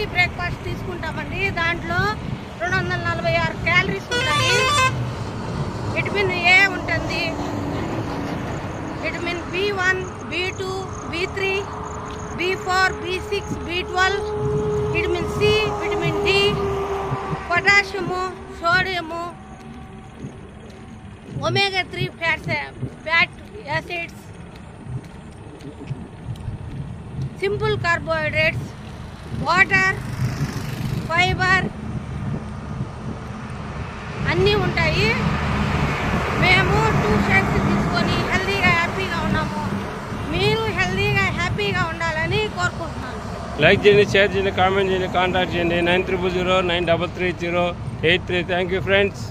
Healthy breakfast తీసుకుంటామండి. దాంట్లో 246 calories ఉంటాయి. విటమిన్ ఏ ఉంటుంది, vitamin B1, B2, B3, B4, B6, B12, vitamin C, vitamin D, potassium, sodium, omega-3 fat acids, simple carbohydrates, water, fiber అన్నీ ఉంటాయి. మేము 2 shakes తీసుకొని హెల్దీగా హ్యాపీగా ఉన్నాము. మీరు హెల్దీగా హ్యాపీగా ఉండాలని కోరుకుంటున్నాను. లైక్ చేయండి, షేర్ చేయండి, కామెంట్ చేయండి, కాంటాక్ట్ చేయండి 9300 933 083. Thank you friends.